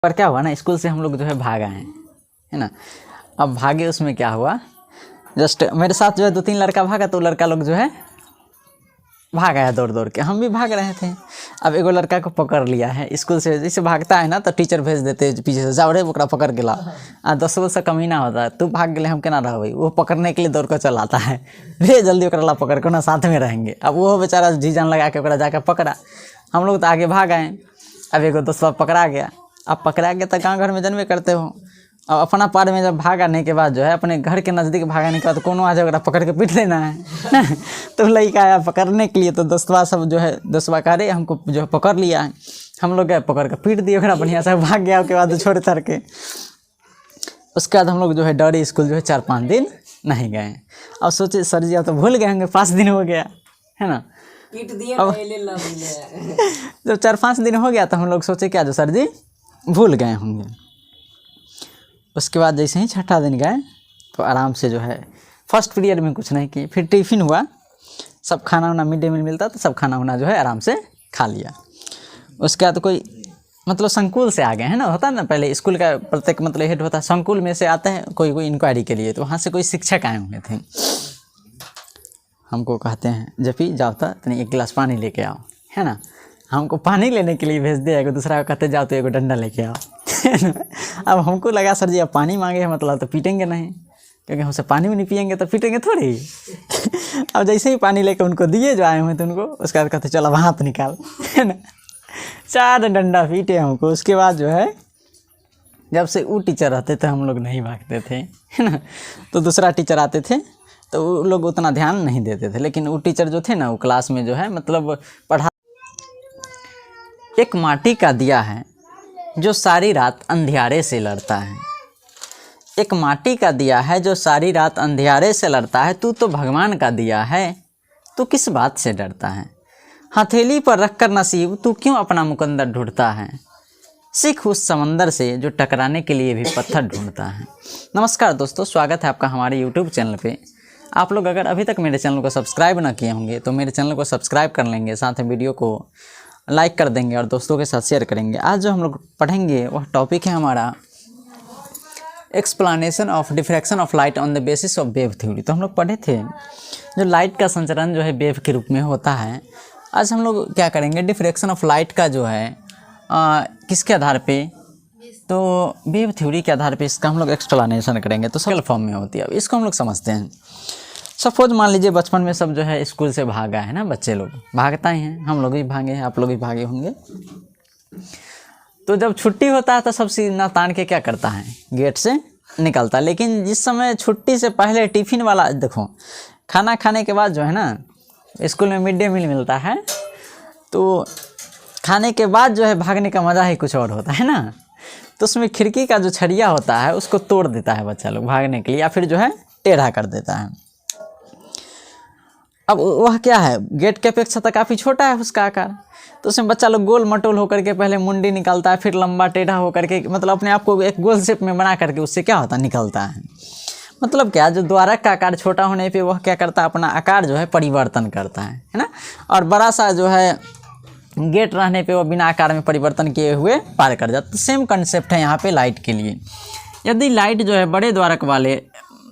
पर क्या हुआ ना, स्कूल से हम लोग जो है भाग आए है ना। अब भागे, उसमें क्या हुआ, जस्ट मेरे साथ जो है 2-3 लड़का भागा, तो लड़का लोग जो है भाग आया दौड़ दौड़ के, हम भी भाग रहे थे। अब एगो लड़का को पकड़ लिया है स्कूल से, जैसे भागता है ना तो टीचर भेज देते पीछे से, जाओ रे ओकरा पकड़ के ला। 10 से कमी ना होता है, तू भाग गए हम केना रहबै, वो पकड़ने के लिए दौड़ कर चल आता है, रे जल्दी ओकरा ला पकड़ के ना, साथ में रहेंगे। अब वो बेचारा जी जान लगा के ओकरा जाकर पकड़ा, हम लोग तो आगे भाग आए। अब एगो दोस्त पकड़ा गया, अब पकड़ा गया तो गाँव घर में जनबे करते हो। अब अपना पार में जब भागने के बाद जो है, अपने घर के नज़दीक भागने के बाद कोनो आ जाए पकड़ के पीट लेना है तो लड़का आया पकड़ने के लिए, तो दोस्तवा सब जो है, दोस्तवा कह रहे हमको जो है पकड़ लिया है, हम लोग गए पकड़ के पीट दिए ओकरा बढ़िया से, भाग गया। उसके बाद छोड़ तर के उसके बाद हम लोग जो है डरे, स्कूल जो है 4-5 दिन नहीं गए। अब सोचे सर जी अब तो भूल गए होंगे, 5 दिन हो गया है ना, पीट दिए अब जब 4-5 दिन हो गया तो हम लोग सोचे क्या जो सर जी भूल गए होंगे। उसके बाद जैसे ही 6ठा दिन गए तो आराम से जो है फर्स्ट पीरियड में कुछ नहीं किए, फिर टिफ़िन हुआ, सब खाना वाना मिड डे मील मिलता तो सब खाना वाना जो है आराम से खा लिया। उसके बाद कोई मतलब संकुल से आ गए हैं ना, होता है ना पहले स्कूल का प्रत्येक मतलब हेड होता है, संकुल में से आते हैं कोई इंक्वायरी के लिए, तो वहाँ से कोई शिक्षक आए हुए थे, हमको कहते हैं जपी जाओ तो तनी 1 गिलास पानी लेके आओ है ना। हमको पानी लेने के लिए भेज दिया, एगो दूसरा को कहते जाओ तो एगो डंडा लेके आओ अब हमको लगा सर जी अब पानी मांगे हैं मतलब तो पीटेंगे नहीं, क्योंकि हमसे पानी भी नहीं पियेंगे तो पीटेंगे थोड़ी अब जैसे ही पानी लेके उनको दिए जो आए हुए थे उनको, उसके बाद कहते चलो वहाँ हाथ निकाल है ना। 4 डंडा पीटे हमको। उसके बाद जो है जब से वो टीचर रहते थे हम लोग नहीं भागते थे है ना, तो दूसरा टीचर आते थे तो वो लोग उतना ध्यान नहीं देते थे, लेकिन वो टीचर जो थे ना वो क्लास में जो है मतलब पढ़ा। एक माटी का दिया है जो सारी रात अंधियारे से लड़ता है, एक माटी का दिया है जो सारी रात अंधियारे से लड़ता है, तू तो भगवान का दिया है, तू किस बात से डरता है, हथेली पर रखकर नसीब तू क्यों अपना मुकद्दर ढूंढता है, सीख उस समंदर से जो टकराने के लिए भी पत्थर ढूंढता है। नमस्कार दोस्तों, स्वागत है आपका हमारे YouTube चैनल पे। आप लोग अगर अभी तक मेरे चैनल को सब्सक्राइब ना किए होंगे तो मेरे चैनल को सब्सक्राइब कर लेंगे, साथ में वीडियो को लाइक कर देंगे और दोस्तों के साथ शेयर करेंगे। आज जो हम लोग पढ़ेंगे वह टॉपिक है हमारा explanation of diffraction of light on the basis of wave theory. तो हम लोग पढ़े थे जो लाइट का संचरण जो है वेव के रूप में होता है। आज हम लोग क्या करेंगे, डिफ्रैक्शन ऑफ लाइट का जो है किसके आधार पे, तो वेव थ्योरी के आधार पे इसका हम लोग एक्सप्लेनेशन करेंगे। तो सरल फॉर्म में होती है, अब इसको हम लोग समझते हैं। सपोज मान लीजिए बचपन में सब जो है स्कूल से भागा है ना, बच्चे लोग भागता ही हैं, हम लोग भी भागे हैं, आप लोग भी भागे होंगे। तो जब छुट्टी होता है तो सब सीना तान के क्या करता है, गेट से निकलता है। लेकिन जिस समय छुट्टी से पहले टिफ़िन वाला, देखो खाना खाने के बाद जो है ना स्कूल में मिड डे मील मिलता है, तो खाने के बाद जो है भागने का मज़ा ही कुछ और होता है ना। तो उसमें खिड़की का जो छड़िया होता है उसको तोड़ देता है बच्चा लोग भागने के लिए, या फिर जो है टेढ़ा कर देता है। अब वह क्या है, गेट के अपेक्षा तो काफ़ी छोटा है उसका आकार, तो उसमें बच्चा लोग गोल मटोल होकर के पहले मुंडी निकालता है, फिर लंबा टेढ़ा होकर के मतलब अपने आप को एक गोल शेप में बना करके उससे क्या होता है, निकलता है। मतलब क्या, जो द्वारक का आकार छोटा होने पे वह क्या करता है, अपना आकार जो है परिवर्तन करता है ना। और बड़ा सा जो है गेट रहने पे वो बिना आकार में परिवर्तन किए हुए पार कर जाता है। सेम कंसेप्ट है यहाँ पे लाइट के लिए। यदि लाइट जो है बड़े द्वारक वाले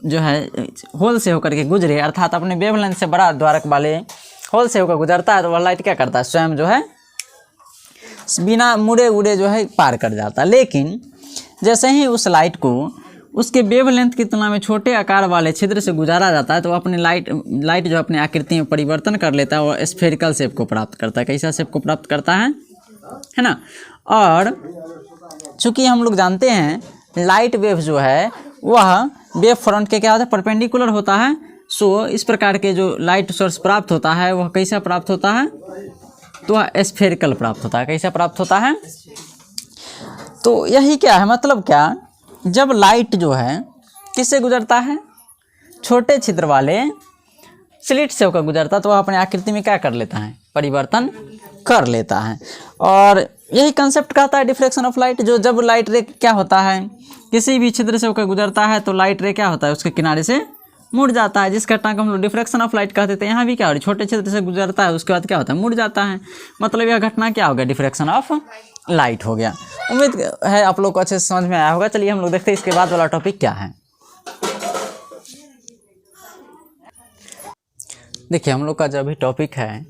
जो है होल से होकर के गुजरे, अर्थात अपने वेवलेंथ से बड़ा द्वारक वाले होल से होकर गुजरता है, तो वह लाइट क्या करता है, स्वयं जो है बिना मुड़े उड़े जो है पार कर जाता है। लेकिन जैसे ही उस लाइट को उसके वेवलेंथ की तुलना में छोटे आकार वाले छिद्र से गुजारा जाता है, तो अपने लाइट जो अपने आकृति में परिवर्तन कर लेता है, वो स्फेरिकल शेप को प्राप्त करता है। कैसा शेप को प्राप्त करता है ना। और चूँकि हम लोग जानते हैं लाइट वेव जो है वह वेव फ्रंट के क्या होता है, परपेंडिकुलर होता है। सो इस प्रकार के जो लाइट सोर्स प्राप्त होता है वह कैसा प्राप्त होता है, तो वह स्फेरिकल प्राप्त होता है। कैसा प्राप्त होता है, तो यही क्या है, मतलब क्या, जब लाइट जो है किससे गुजरता है, छोटे छिद्र वाले स्लिट से होकर गुजरता, तो वह अपने आकृति में क्या कर लेता है, परिवर्तन कर लेता है। और यही कंसेप्ट कहता है डिफ्रैक्शन ऑफ लाइट। जो जब लाइट रे क्या होता है किसी भी छिद्र से होकर गुजरता है, तो लाइट रे क्या होता है, उसके किनारे से मुड़ जाता है, जिस घटना को हम लोग डिफ्रैक्शन ऑफ लाइट कहते थे। यहाँ भी क्या हो रहा है, छोटे क्षेत्र से गुजरता है, उसके बाद क्या होता है, मुड़ जाता है। मतलब यह घटना क्या हो गया, डिफ्रैक्शन ऑफ लाइट हो गया। उम्मीद है आप लोग को अच्छे से समझ में आया होगा। चलिए हम लोग देखते हैं इसके बाद वाला टॉपिक क्या है। देखिए हम लोग का जो अभी टॉपिक है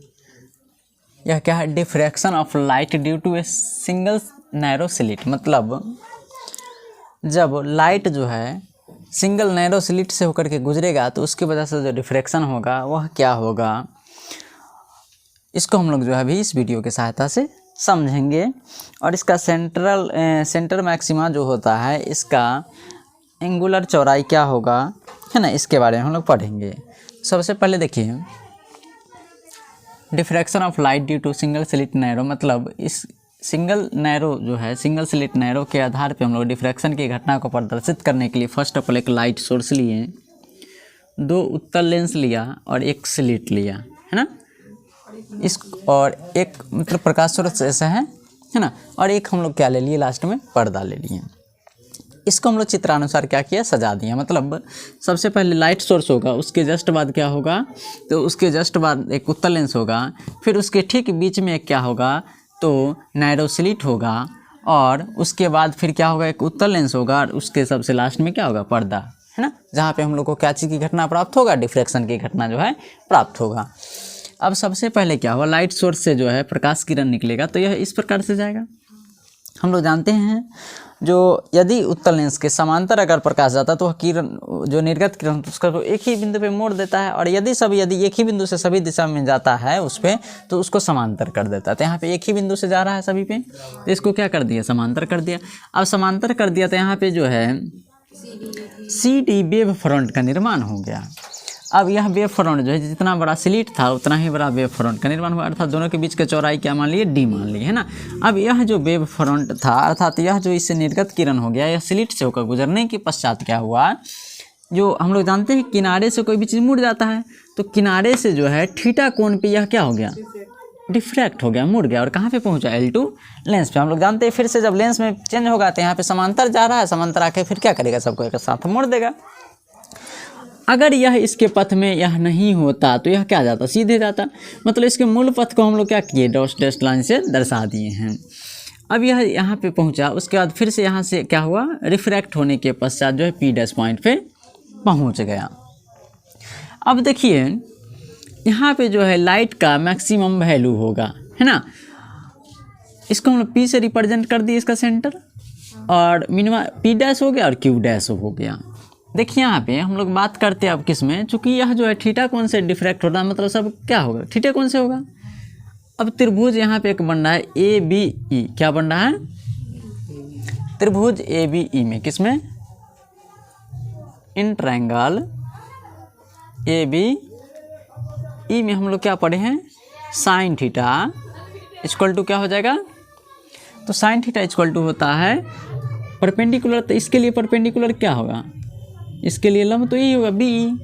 यह क्या है, diffraction of light due to a single narrow slit. मतलब जब लाइट जो है सिंगल नैरो स्लिट से होकर के गुजरेगा तो उसकी वजह से जो डिफ्रैक्शन होगा वह क्या होगा, इसको हम लोग जो है अभी इस वीडियो की सहायता से समझेंगे। और इसका सेंटर मैक्सिमा जो होता है, इसका एंगुलर चौड़ाई क्या होगा, है ना, इसके बारे में हम लोग पढ़ेंगे। सबसे पहले देखिए diffraction of light due to single slit narrow. मतलब इस सिंगल नैरो जो है, सिंगल स्लिट नैरो के आधार पे हम लोग डिफ्रैक्शन की घटना को प्रदर्शित करने के लिए फर्स्ट ऑफ ऑल एक लाइट सोर्स लिए, 2 उत्तल लेंस लिया और एक स्लिट लिया, है ना, इस और एक मतलब प्रकाश सोर्स ऐसा है ना, और एक हम लोग क्या ले लिए, लास्ट में पर्दा ले लिए। इसको हम लोग चित्रानुसार क्या किया, सजा दिया। मतलब सबसे पहले लाइट सोर्स होगा, उसके जस्ट बाद क्या होगा, तो उसके जस्ट बाद एक उत्तल लेंस होगा, फिर उसके ठीक बीच में एक क्या होगा, तो नैरो स्लिट होगा, और उसके बाद फिर क्या होगा, एक उत्तल लेंस होगा, और उसके सबसे लास्ट में क्या होगा, पर्दा, है ना, जहाँ पे हम लोग को क्या चीज़ की घटना प्राप्त होगा, डिफ्रैक्शन की घटना जो है प्राप्त होगा। अब सबसे पहले क्या होगा, लाइट सोर्स से जो है प्रकाश किरण निकलेगा, तो यह इस प्रकार से जाएगा। हम लोग जानते हैं जो यदि उत्तल लेंस के समांतर अगर प्रकाश जाता तो वह किरण जो निर्गत किरण उसका तो एक ही बिंदु पे मोड़ देता है, और यदि एक ही बिंदु से सभी दिशा में जाता है उस पर, तो उसको समांतर कर देता है। तो यहाँ पे एक ही बिंदु से जा रहा है सभी पे, तो इसको क्या कर दिया, समांतर कर दिया। अब समांतर कर दिया तो यहाँ पे जो है CD वेव फ्रंट का निर्माण हो गया। अब यह वेव फ्रंट जो है, जितना बड़ा स्लिट था उतना ही बड़ा वेव फ्रंट का निर्माण हुआ, अर्थात दोनों के बीच की चौड़ाई क्या मान लिए, D मान ली, है ना। अब यह जो वेव फ्रंट था, अर्थात यह जो इससे निर्गत किरण हो गया, यह स्लिट से होकर गुजरने के पश्चात क्या हुआ, जो हम लोग जानते हैं किनारे से कोई भी चीज़ मुड़ जाता है, तो किनारे से जो है थीटा कोण पे यह क्या हो गया, डिफ्रैक्ट हो गया, मुड़ गया, और कहाँ पे पहुँचा, L2 लेंस पे। हम लोग जानते हैं फिर से जब लेंस में चेंज होगा तो यहाँ पे समांतर जा रहा है, समांतर आके फिर क्या करेगा, सबको एक साथ मोड़ देगा। अगर यह इसके पथ में यह नहीं होता तो यह क्या जाता, सीधे जाता। मतलब इसके मूल पथ को हम लोग क्या किए, डैश लाइन से दर्शा दिए हैं। अब यह यहाँ पे पहुँचा, उसके बाद फिर से यहाँ से क्या हुआ, रिफ्रैक्ट होने के पश्चात जो है P' पॉइंट पे पहुँच गया। अब देखिए यहाँ पे जो है लाइट का मैक्सिमम वैल्यू होगा, है ना, इसको हम लोग P से रिप्रेजेंट कर दिए इसका सेंटर, और मिनिमम P' हो गया और Q' हो गया। देखिए यहाँ पे हम लोग बात करते हैं अब किस में, चूँकि यह जो है थीटा कोण से डिफ्रैक्ट होता है, मतलब सब क्या होगा, थीटा कोण से होगा। अब त्रिभुज यहाँ पे एक बन रहा है ABE, क्या बन रहा है, त्रिभुज ABE में, किस में, इन ट्रायंगल ABE में हम लोग क्या पढ़े हैं, साइन थीटा इक्वल टू क्या हो जाएगा, तो साइन थीटा इक्वल टू होता है परपेंडिकुलर, तो इसके लिए परपेंडिकुलर क्या होगा, इसके लिए लंब तो यही होगा BE,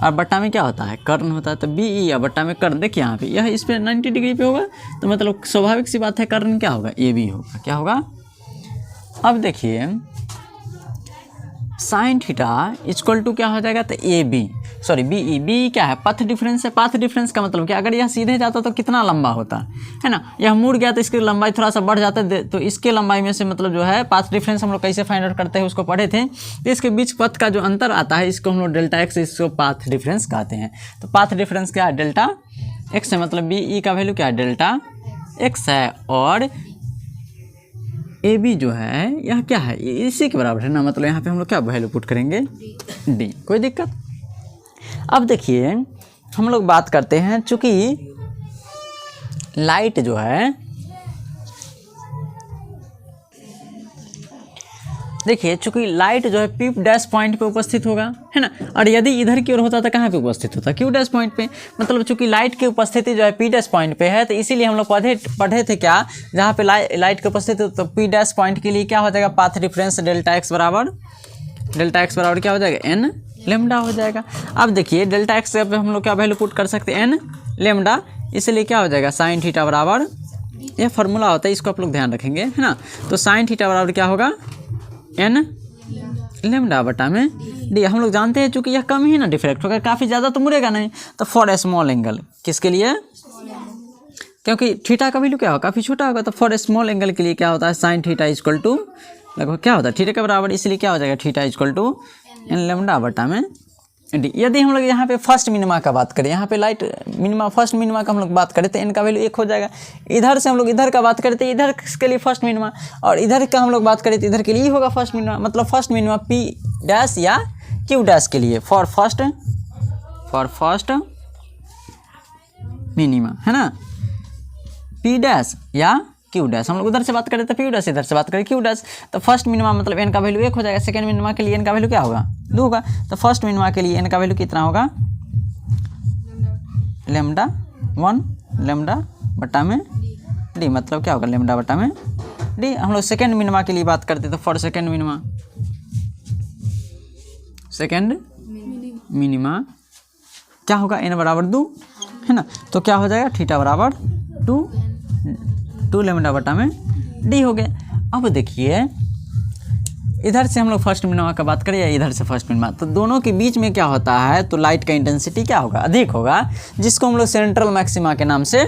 और बट्टा में क्या होता है, कर्ण होता है, तो BE या बट्टा में कर्ण। देखिए यहाँ पे यह इस पर 90 डिग्री पे होगा, तो मतलब स्वाभाविक सी बात है कर्ण क्या होगा, AB होगा, क्या होगा। अब देखिए साइन थीटा इक्वल टू क्या हो जाएगा, तो BE क्या है, पथ डिफरेंस है। पथ डिफरेंस का मतलब क्या, अगर यह सीधे जाता तो कितना लंबा होता है ना, यह मुड़ गया तो इसकी लंबाई थोड़ा सा बढ़ जाता है, तो इसके लंबाई में से मतलब जो है पाथ डिफरेंस हम लोग कैसे फाइंड आउट करते हैं उसको पढ़े थे। तो इसके बीच पथ का जो अंतर आता है इसको हम लोग ΔX, इसको पाथ डिफरेंस कहते हैं। तो पाथ डिफरेंस क्या है, ΔX है, मतलब BE का वैल्यू क्या है, ΔX है, और AB जो है यह क्या है, इसी के बराबर है ना, मतलब यहाँ पे हम लोग क्या वैल्यू पुट करेंगे, D, कोई दिक्कत। अब देखिए हम लोग बात करते हैं, चूँकि लाइट जो है, देखिए चूँकि लाइट जो है P' पॉइंट पे उपस्थित होगा, है ना, और यदि इधर की ओर होता तो कहाँ पे उपस्थित होता, Q' पॉइंट पे। मतलब चूँकि लाइट की उपस्थिति जो है P' पॉइंट पे है, तो इसीलिए हम लोग पढ़े थे क्या, जहाँ पे लाइट की उपस्थिति तो P' पॉइंट के लिए क्या हो जाएगा, पाथ डिफरेंस ΔX बराबर क्या हो जाएगा, N लेमडा हो जाएगा। अब देखिए ΔX पे हम लोग क्या वैल्यू पुट कर सकते हैं, N लेमडा, इसलिए क्या हो जाएगा, साइन थीटा बराबर, यह फार्मूला होता है, इसको आप लोग ध्यान रखेंगे, है ना। तो साइन थीटा बराबर क्या होगा, N लेमडा बटा में डी। हम लोग जानते हैं चूंकि यह कम ही ना डिफ्रैक्ट होगा, काफ़ी ज़्यादा तो मुड़ेगा नहीं, तो फॉर ए स्मॉल एंगल, किसके लिए, क्योंकि थीटा का वैल्यू क्या होगा, काफ़ी छोटा होगा, तो फॉर ए स्मॉल एंगल के लिए क्या होता है, साइन थीटा इक्वल टू लगभग क्या होता है थीटा के बराबर, इसलिए क्या हो जाएगा theta equal to n lambda बटा में डी। यदि हम लोग यहाँ पे फर्स्ट मिनिमा का बात करें, यहाँ पे लाइट मिनिमा फर्स्ट मिनिमा का हम लोग बात करें तो एन का वैल्यू 1 हो जाएगा। इधर से हम लोग इधर का बात करें तो इधर के लिए फर्स्ट मिनिमा, और इधर का हम लोग बात करें तो इधर के लिए होगा फर्स्ट मिनिमा, मतलब फर्स्ट मिनिमा पी डैश या क्यू डैश के लिए फॉर फर्स्ट मिनिमा, है ना, पी डैश या क्यू डैश। हम लोग उधर से बात करें तो पी डैश, इधर से बात करें क्यू डैश, तो फर्स्ट मिनिमा मतलब एन का वैल्यू 1 हो जाएगा, सेकंड मिनिमा के लिए एन का वैल्यू क्या होगा 2 होगा, तो फर्स्ट मिनिमा के लिए एन का वैल्यू कितना होगा लैम्डा 1 लैम्डा बटा में डी, मतलब क्या होगा लैम्डा बटा में डी। हम लोग सेकंड मिनिमा के लिए बात करते तो फॉर सेकंड मिनिमा क्या होगा एन बराबर 2, है ना, तो क्या हो जाएगा थीटा बराबर 2 लैम्डा बटा में डी हो गया। अब देखिए इधर से हम लोग फर्स्ट मिनिमा का बात करें या इधर से फर्स्ट मिनिमा, तो दोनों के बीच में क्या होता है, तो लाइट का इंटेंसिटी क्या होगा अधिक होगा, जिसको हम लोग सेंट्रल मैक्सिमा के नाम से,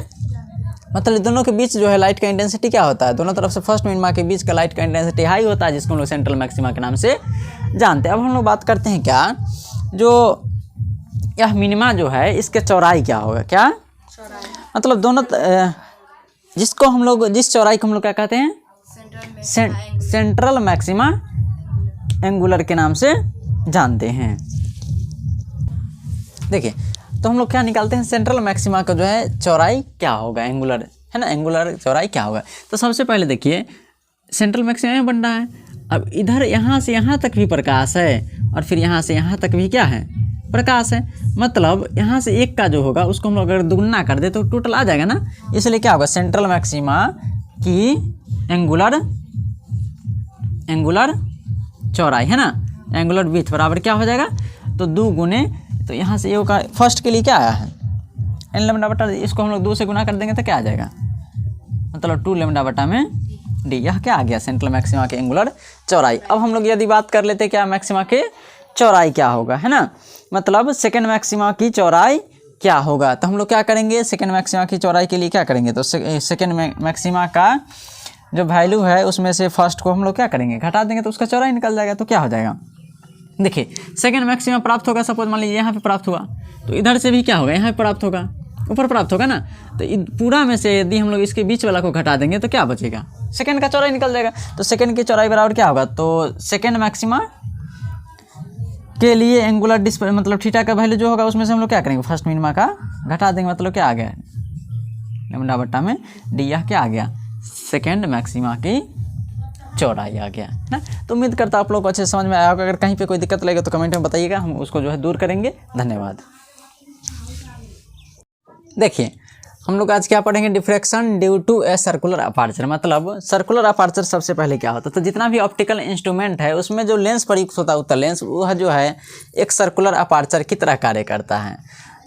मतलब दोनों के बीच जो है लाइट का इंटेंसिटी क्या होता है, दोनों तरफ से फर्स्ट मिनिमा के बीच का लाइट का इंटेंसिटी हाई होता है, जिसको हम लोग सेंट्रल मैक्सिमा के नाम से जानते हैं। अब हम लोग बात करते हैं क्या, जो यह मिनिमा जो है इसके चौड़ाई क्या होगा, क्या मतलब दोनों जिसको हम लोग जिस चौड़ाई को हम लोग क्या कहते हैं, सेंट्रल मैक्सिमा एंगुलर के नाम से जानते हैं। देखिए तो हम लोग क्या निकालते हैं, सेंट्रल मैक्सिमा का जो है चौड़ाई क्या होगा, एंगुलर, है ना, एंगुलर चौड़ाई क्या होगा। तो सबसे पहले देखिए सेंट्रल मैक्सिमा बन रहा है, अब इधर यहाँ से यहाँ तक भी प्रकाश है और फिर यहाँ से यहाँ तक भी क्या है प्रकाश है, मतलब यहाँ से एक का जो होगा उसको हम लोग अगर दुगुना कर दे तो टोटल आ जाएगा ना, इसलिए क्या होगा सेंट्रल मैक्सिमा की एंगुलर चौड़ाई, है ना, एंगुलर विड्थ बराबर क्या हो जाएगा, तो 2 गुने, तो यहाँ से ये का फर्स्ट के लिए क्या आया है एन लैम्डा बटा, इसको हम लोग 2 से गुना कर देंगे तो क्या आ जाएगा, मतलब 2 लैम्डा बटा में डी। यह क्या आ गया सेंट्रल मैक्सिमा के एंगुलर चौड़ाई। अब हम लोग यदि बात कर लेते क्या मैक्सिमा के चौड़ाई क्या होगा, है ना, मतलब सेकेंड मैक्सिमा की चौड़ाई क्या होगा, तो हम लोग क्या करेंगे सेकेंड मैक्सिमा की चौड़ाई के लिए क्या करेंगे, तो सेकेंड मैक्सिमा का जो वैल्यू है उसमें से फर्स्ट को हम लोग क्या करेंगे घटा देंगे तो उसका चौड़ाई निकल जाएगा। तो क्या हो जाएगा, देखिए सेकेंड मैक्सिमा प्राप्त होगा, सपोज मान लीजिए यहाँ पे प्राप्त हुआ तो इधर से भी क्या होगा यहाँ पे प्राप्त होगा, ऊपर प्राप्त होगा ना, तो पूरा में से यदि हम लोग इसके बीच वाला को घटा देंगे तो क्या बचेगा, सेकेंड का चौड़ाई निकल जाएगा। तो सेकेंड की चौड़ाई बराबर क्या होगा, तो सेकेंड मैक्सिमा के लिए एंगुलर मतलब थीटा का वैल्यू जो होगा उसमें से हम लोग क्या करेंगे फर्स्ट मिनिमा का घटा देंगे, मतलब क्या आ गया लैम्डा बटा में डी, यह क्या आ गया सेकेंड मैक्सिमा की चौड़ाई आ गया ना। तो उम्मीद करता आप लोग को अच्छे समझ में आया होगा, अगर कहीं पे कोई दिक्कत लगेगा तो कमेंट में बताइएगा, हम उसको जो है दूर करेंगे। धन्यवाद। देखिए हम लोग आज क्या पढ़ेंगे, diffraction due to a circular aperture, मतलब सर्कुलर अपर्चर सबसे पहले क्या होता है, तो जितना भी ऑप्टिकल इंस्ट्रूमेंट है उसमें जो लेंस प्रयुक्त होता है उत्तल लेंस, वह जो है एक सर्कुलर अपर्चर की तरह कार्य करता है।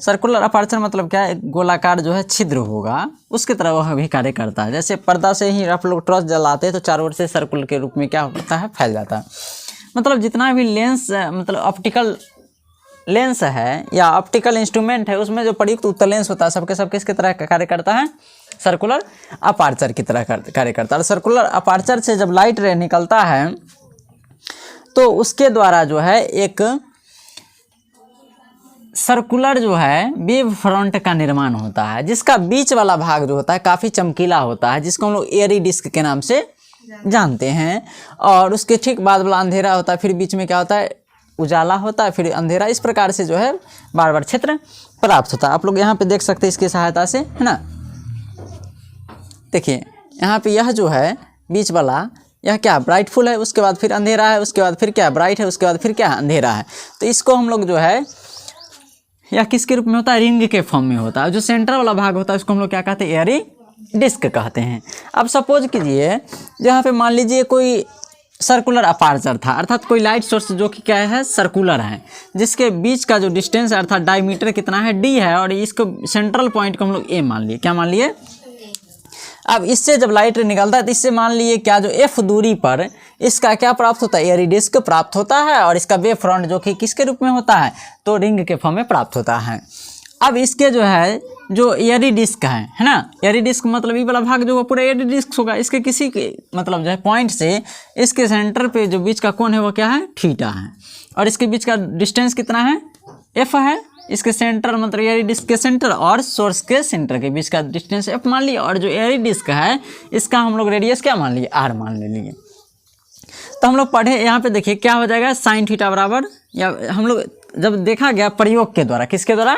सर्कुलर अपर्चर मतलब क्या है, गोलाकार जो है छिद्र होगा उसकी तरह वह भी कार्य करता है। जैसे पर्दा से ही आप लोग टॉर्च जलाते हैं तो चारों ओर से सर्कुलर के रूप में क्या होता है फैल जाता है। मतलब जितना भी लेंस मतलब ऑप्टिकल लेंस है या ऑप्टिकल इंस्ट्रूमेंट है उसमें जो प्रयुक्त उत्तल लेंस होता है सबके सब किसकी तरह कार्य करता है, सर्कुलर अपर्चर की तरह कार्य करता है। सर्कुलर अपर्चर से जब लाइट रे निकलता है तो उसके द्वारा जो है एक सर्कुलर जो है वेव फ्रंट का निर्माण होता है, जिसका बीच वाला भाग जो होता है काफ़ी चमकीला होता है, जिसको हम लोग एयरी डिस्क के नाम से जानते हैं। और उसके ठीक बाद वाला अंधेरा होता है, फिर बीच में क्या होता है उजाला होता है, फिर अंधेरा, इस प्रकार से जो है बार बार क्षेत्र प्राप्त होता है। आप लोग यहाँ पे देख सकते हैं इसकी सहायता से, है ना। देखिए यहाँ पे यह जो है बीच वाला यह क्या ब्राइटफुल है, उसके बाद फिर अंधेरा है, उसके बाद फिर क्या ब्राइट है, उसके बाद फिर क्या अंधेरा है। तो इसको हम लोग जो है यह किसके रूप में होता है, रिंग के फॉर्म में होता है। जो सेंटर वाला भाग होता है उसको हम लोग क्या कहते हैं, एयरी डिस्क कहते हैं। अब सपोज कीजिए जहाँ पे मान लीजिए कोई सर्कुलर अपर्चर था, अर्थात कोई लाइट सोर्स जो कि क्या है सर्कुलर है, जिसके बीच का जो डिस्टेंस है अर्थात डायमीटर कितना है डी है, और इसको सेंट्रल पॉइंट को हम लोग ए मान लिए, क्या मान लिए। अब इससे जब लाइट निकलता है तो इससे मान लिए क्या जो एफ दूरी पर इसका क्या प्राप्त होता है, एयरी डिस्क प्राप्त होता है, और इसका वेव फ्रंट जो कि किसके रूप में होता है, तो रिंग के फॉर्म में प्राप्त होता है। अब इसके जो है जो एयरी डिस्क है ना, एयरी डिस्क मतलब ये वाला भाग जो पूरा एयरी डिस्क होगा, इसके किसी के मतलब जो है पॉइंट से इसके सेंटर पे जो बीच का कोण है वो क्या है, थीटा है, और इसके बीच का डिस्टेंस कितना है, एफ है। इसके सेंटर मतलब एयरी डिस्क के सेंटर और सोर्स के सेंटर के बीच का डिस्टेंस एफ मान लिया, और जो एयरी डिस्क है इसका हम लोग रेडियस क्या मान लिए, आर मान ले लिए। तो हम लोग पढ़े यहाँ पे देखिए क्या हो जाएगा, साइन थीटा बराबर, या हम लोग जब देखा गया प्रयोग के द्वारा, किसके द्वारा,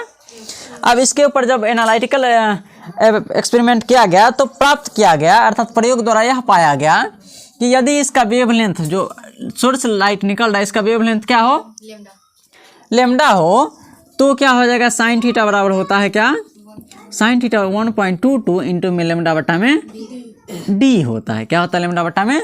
अब इसके ऊपर जब एनालिटिकल एक्सपेरिमेंट किया गया तो प्राप्त किया गया, अर्थात प्रयोग द्वारा यह पाया गया कि यदि इसका वेवलेंथ जो सोर्स लाइट निकल रहा है इसका वेवलेंथ क्या हो, लेमडा हो, तो क्या हो जाएगा, साइन थीटा बराबर होता है क्या, साइन थीटा 1.22 इंटू में लेमडा बटा में डी होता है। क्या होता है, लेमडा बटा में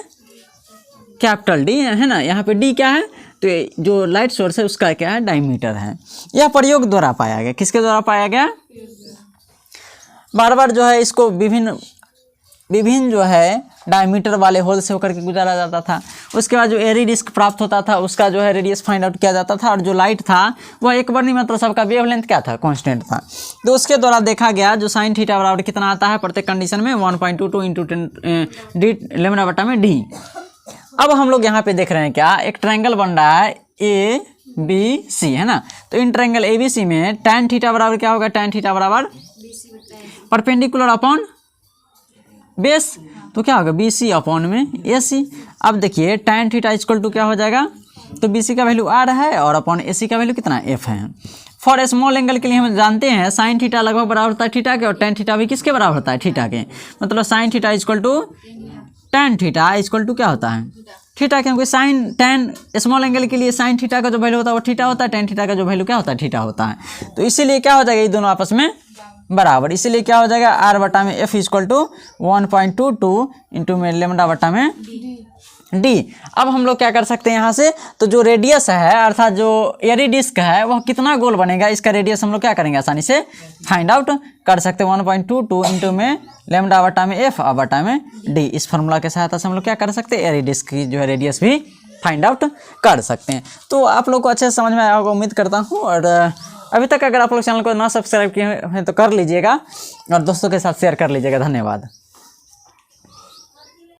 कैपिटल डी है ना, यहाँ पे डी क्या है, तो जो लाइट सोर्स है उसका क्या है, डायमीटर है। यह प्रयोग द्वारा पाया गया, किसके द्वारा पाया गया, बार बार जो है इसको विभिन्न जो है डायमीटर वाले होल से होकर के गुजारा जाता था। उसके बाद जो एयरी डिस्क प्राप्त होता था उसका जो है रेडियस फाइंड आउट किया जाता था, और जो लाइट था वह एक बार नहीं मतलब सबका वेवलेंथ क्या था, कांस्टेंट था। तो उसके द्वारा देखा गया जो साइन थीटा बराबर कितना आता है प्रत्येक कंडीशन में, 1.22 इंटू डी लेमडा बटा में डी। अब हम लोग यहाँ पे देख रहे हैं क्या, एक ट्रायंगल बन रहा है ए बी सी है ना, तो in triangle A B C में tan थीटा बराबर क्या होगा, tan थीटा बराबर परपेंडिकुलर अपॉन बेस, तो क्या होगा बी सी अपॉन में ए सी। अब देखिए tan थीटा इक्वल टू क्या हो जाएगा, तो बी सी का वैल्यू आर है और अपॉन ए सी का वैल्यू कितना एफ है। फॉर स्मॉल एंगल के लिए हम जानते हैं साइन थीटा लगभग बराबर होता है थीटा के, और tan थीटा भी किसके बराबर होता है, थीटा के। मतलब sine theta equal to tan theta equal to क्या होता है, थीटा, क्योंकि साइन tan स्मॉल एंगल के लिए साइन थीटा का जो वैल्यू होता है वो थीटा होता है, tan थीटा का जो वैल्यू क्या होता है, थीटा होता है। तो इसीलिए क्या हो जाएगा, ये दोनों आपस में बराबर, इसीलिए क्या हो जाएगा, आर बटा में एफ इक्वल टू 1.22 इंटू में लेमडा बटा में डी। अब हम लोग क्या कर सकते हैं यहाँ से, तो जो रेडियस है अर्थात जो एयरी डिस्क है वह कितना गोल बनेगा, इसका रेडियस हम लोग क्या करेंगे, आसानी से फाइंड आउट कर सकते हैं। 1.22 इंटू में लेमडा बटा में एफ और बटा में डी, इस फॉर्मूला के सहायता से हम लोग क्या कर सकते हैं, एयरी डिस्क की जो है रेडियस भी फाइंड आउट कर सकते हैं। तो आप लोग को अच्छे से समझ में आया होगा उम्मीद करता हूँ, और अभी तक अगर आप लोग चैनल को ना सब्सक्राइब किए हैं तो कर लीजिएगा और दोस्तों के साथ शेयर कर लीजिएगा। धन्यवाद।